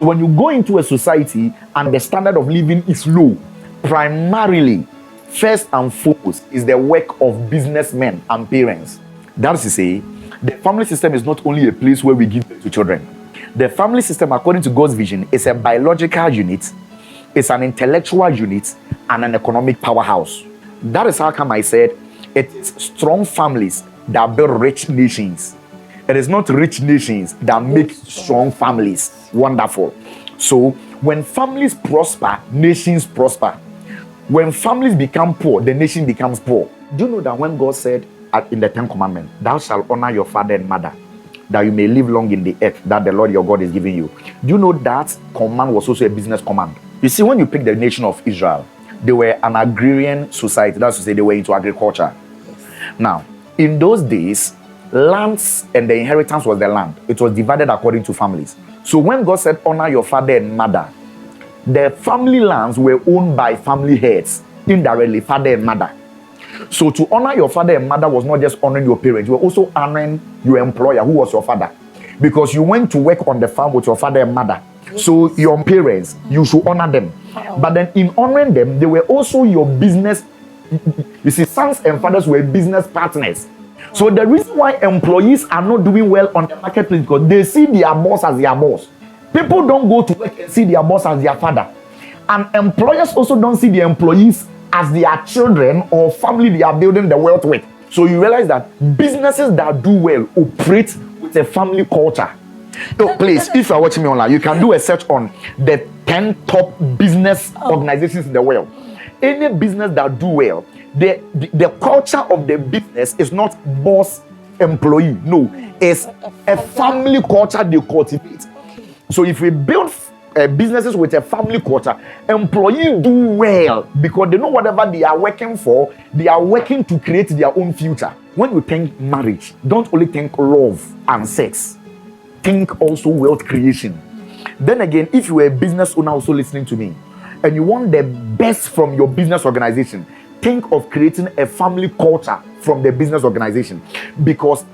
when you go into a society and the standard of living is low, primarily, first and foremost, is the work of businessmen and parents. That is to say, the family system is not only a place where we give birth to children. The family system, according to God's vision, is a biological unit, it's an intellectual unit, and an economic powerhouse. That is how come I said it is strong families that build rich nations. It is not rich nations that make strong families. Wonderful. So when families prosper, nations prosper. When families become poor, the nation becomes poor. Do you know that when God said in the 10 Commandments, thou shalt honor your father and mother, that you may live long in the earth that the Lord your God is giving you? Do you know that command was also a business command? You see, when you pick the nation of Israel, they were an agrarian society. That's to say, they were into agriculture. Now, in those days, lands and the inheritance was the land. It was divided according to families. So when God said, honor your father and mother, the family lands were owned by family heads, indirectly, father and mother. So to honor your father and mother was not just honoring your parents, you were also honoring your employer, who was your father. Because you went to work on the farm with your father and mother. So your parents, you should honor them. But then in honoring them, they were also your business. You see, sons and fathers were business partners. So the reason why employees are not doing well on the marketplace, because they see their boss as their boss. People don't go to work and see their boss as their father. And employers also don't see the employees as their children or family they are building the wealth with. So you realize that businesses that do well operate with a family culture. So please, if you are watching me online, you can do a search on the 10 top business organizations in the world. Any business that do well, the culture of the business is not boss employee. No, it's a family culture they cultivate. So if we build businesses with a family culture, employees do well because they know whatever they are working for, they are working to create their own future. When you think marriage, don't only think love and sex. Think also wealth creation. Then again, if you are a business owner also listening to me, and you want the best from your business organization, think of creating a family culture from the business organization, because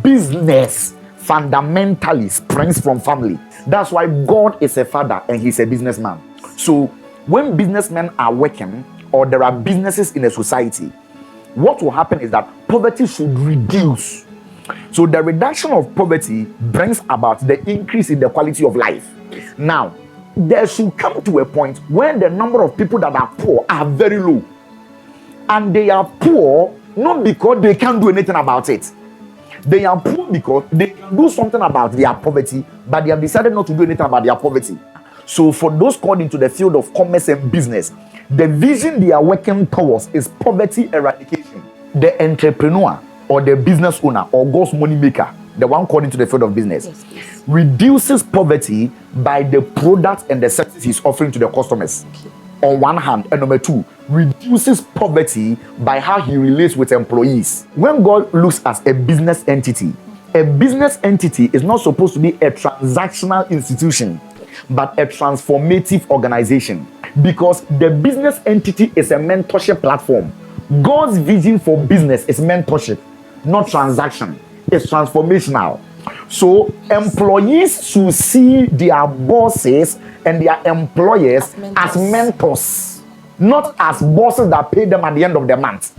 business fundamentally springs from family. That's why God is a father and he's a businessman. So when businessmen are working, or there are businesses in a society, what will happen is that poverty should reduce. So the reduction of poverty brings about the increase in the quality of life. Now, there should come to a point where the number of people that are poor are very low. And they are poor not because they can't do anything about it. They are poor because they can do something about their poverty, but they have decided not to do anything about their poverty. So for those called into the field of commerce and business, the vision they are working towards is poverty eradication. The entrepreneur or the business owner or God's money maker, the one called into the field of business, reduces poverty by the products and the services he's offering to the customers, on one hand, and number two, reduces poverty by how he relates with employees. When God looks at a business entity is not supposed to be a transactional institution, but a transformative organization, because the business entity is a mentorship platform. God's vision for business is mentorship, not transaction. It's transformational. So employees should see their bosses and their employers as mentors, not as bosses that pay them at the end of the month.